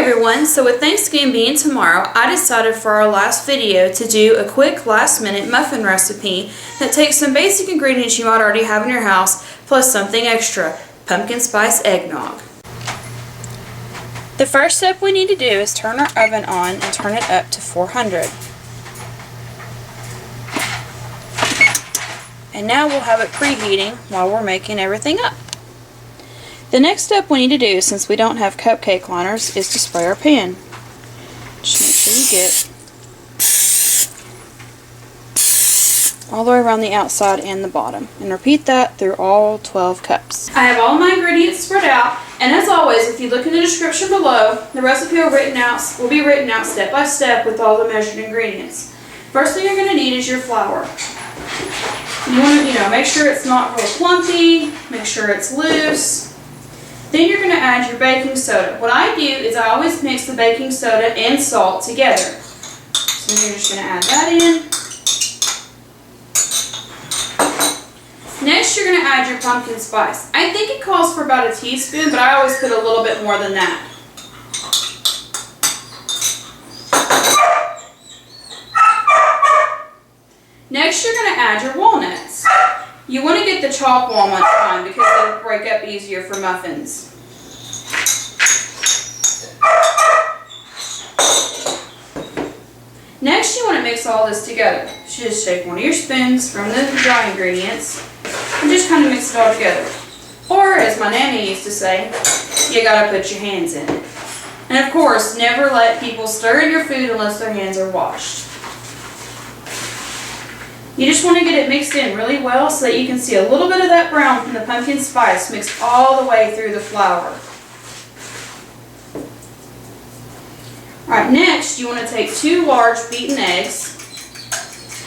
everyone, so with Thanksgiving being tomorrow, I decided for our last video to do a quick last-minute muffin recipe that takes some basic ingredients you might already have in your house, plus something extra, pumpkin spice eggnog. The first step we need to do is turn our oven on and turn it up to 400. And now we'll have it preheating while we're making everything up. The next step we need to do, since we don't have cupcake liners, is to spray our pan. Just make sure you get all the way around the outside and the bottom. And repeat that through all 12 cups. I have all my ingredients spread out, and as always, if you look in the description below, the recipe will be written out step by step with all the measured ingredients. First thing you're going to need is your flour. You want to, make sure it's not real clumpy, make sure it's loose. Then you're going to add your baking soda. What I do is I always mix the baking soda and salt together. So you're just going to add that in. Next, you're going to add your pumpkin spice. I think it calls for about a teaspoon, but I always put a little bit more than that. Next, you're going to add your walnuts. You want to get the chopped walnuts on because they'll break up easier for muffins. Next, you want to mix all this together. So just take one of your spoons from the dry ingredients and just kind of mix it all together. Or, as my nanny used to say, you got to put your hands in it. And of course, never let people stir in your food unless their hands are washed. You just want to get it mixed in really well so that you can see a little bit of that brown from the pumpkin spice mixed all the way through the flour. Alright, next you want to take 2 large beaten eggs.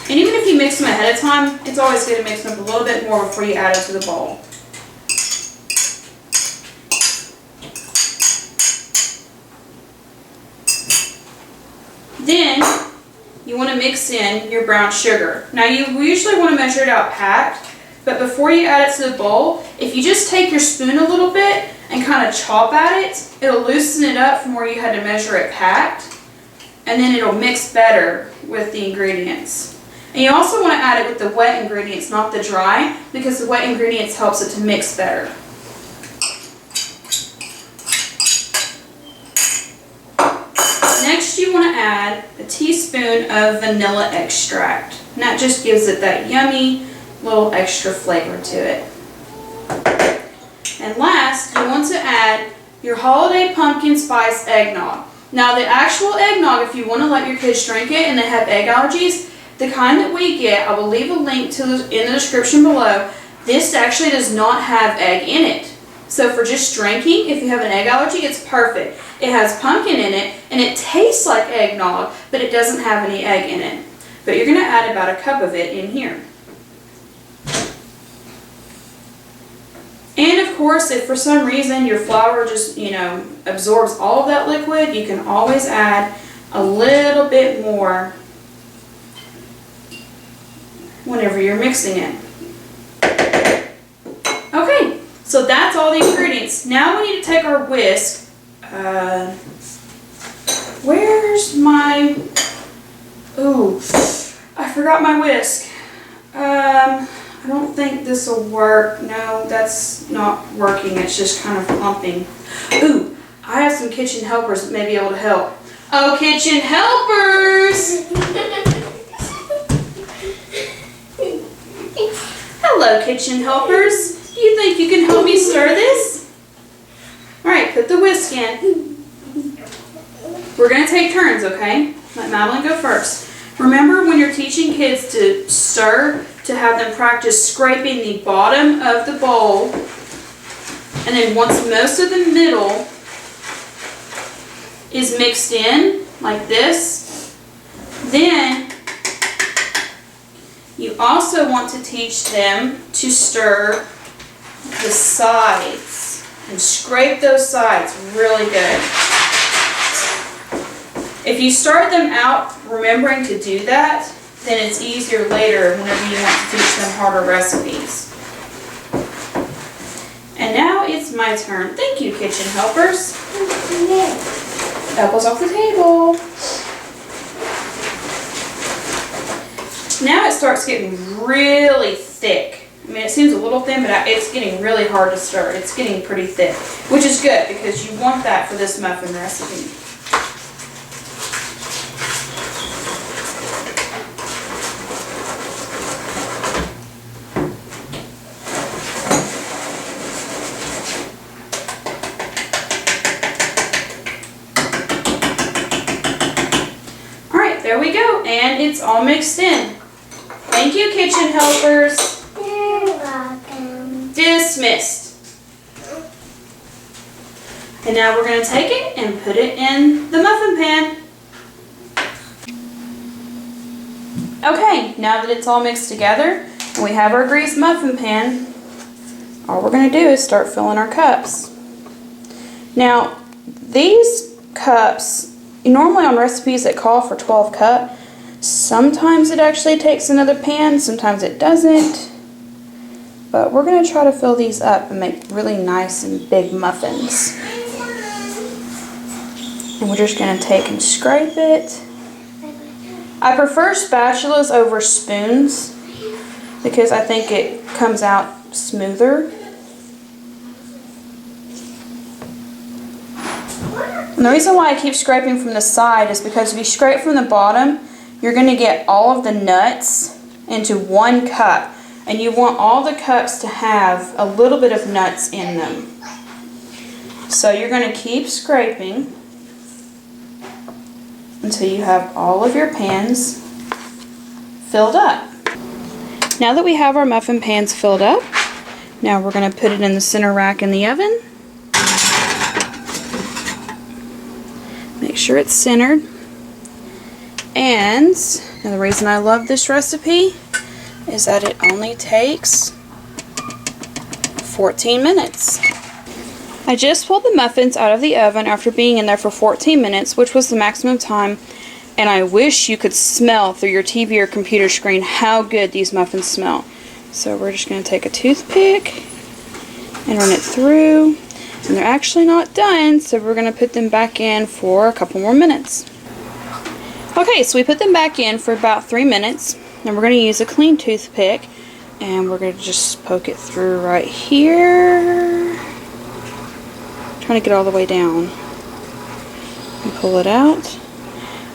And even if you mix them ahead of time, it's always good to mix them up a little bit more before you add it to the bowl. Then you want to mix in your brown sugar. Now you usually want to measure it out packed, but before you add it to the bowl, if you just take your spoon a little bit and kind of chop at it, it'll loosen it up from where you had to measure it packed, and then it'll mix better with the ingredients. And you also want to add it with the wet ingredients, not the dry, because the wet ingredients helps it to mix better. Next, you want to add a teaspoon of vanilla extract. And that just gives it that yummy little extra flavor to it. And last, you want to add your holiday pumpkin spice eggnog. Now, the actual eggnog, if you want to let your kids drink it and they have egg allergies, the kind that we get, I will leave a link to in the description below. This actually does not have egg in it. So for just drinking, if you have an egg allergy, it's perfect. It has pumpkin in it, and it tastes like eggnog, but it doesn't have any egg in it. But you're going to add about a cup of it in here. And of course, if for some reason your flour just, absorbs all of that liquid, you can always add a little bit more whenever you're mixing it. Okay. So that's all the ingredients. Now we need to take our whisk. Where's my... Ooh, I forgot my whisk. I don't think this will work. No, that's not working. It's just kind of clumping. Ooh, I have some kitchen helpers that may be able to help. Oh, kitchen helpers! Hello, kitchen helpers. Do you think you can help me stir this? Alright, put the whisk in. We're going to take turns, okay? Let Madeline go first. Remember when you're teaching kids to stir, to have them practice scraping the bottom of the bowl, and then once most of the middle is mixed in, like this, then you also want to teach them to stir the sides and scrape those sides really good. If you start them out remembering to do that, then it's easier later whenever you want to teach them harder recipes. And now it's my turn. Thank you, kitchen helpers. Elbows off the table. Now it starts getting really thick. I mean, it seems a little thin, but it's getting really hard to stir. It's getting pretty thick, which is good because you want that for this muffin recipe. There we go, and it's all mixed in. Thank you, kitchen helpers. You're welcome. Dismissed. And now we're going to take it and put it in the muffin pan. Okay, now that it's all mixed together and we have our greased muffin pan, all we're going to do is start filling our cups. Now, these cups, normally on recipes that call for 12 cup, sometimes it actually takes another pan, sometimes it doesn't. But we're going to try to fill these up and make really nice and big muffins. And we're just going to take and scrape it. I prefer spatulas over spoons because I think it comes out smoother. And the reason why I keep scraping from the side is because if you scrape from the bottom, you're going to get all of the nuts into one cup. And you want all the cups to have a little bit of nuts in them. So you're going to keep scraping until you have all of your pans filled up. Now that we have our muffin pans filled up, now we're going to put it in the center rack in the oven. Make sure it's centered. And the reason I love this recipe is that it only takes 14 minutes. I just pulled the muffins out of the oven after being in there for 14 minutes, which was the maximum time, and I wish you could smell through your TV or computer screen how good these muffins smell. So we're just going to take a toothpick and run it through, and they're actually not done, so we're going to put them back in for a couple more minutes. Okay, so we put them back in for about 3 minutes. And we're going to use a clean toothpick and we're going to just poke it through right here. Trying to get all the way down. And pull it out.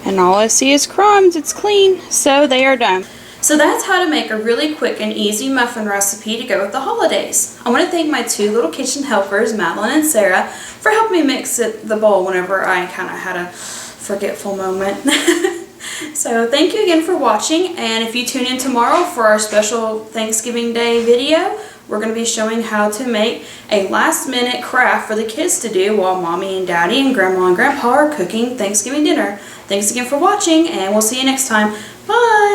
And all I see is crumbs. It's clean. So they are done. So that's how to make a really quick and easy muffin recipe to go with the holidays. I want to thank my two little kitchen helpers, Madeline and Sarah, for helping me mix the bowl whenever I kind of had a forgetful moment. So thank you again for watching, and if you tune in tomorrow for our special Thanksgiving Day video, we're going to be showing how to make a last-minute craft for the kids to do while Mommy and Daddy and Grandma and Grandpa are cooking Thanksgiving dinner. Thanks again for watching, and we'll see you next time. Bye!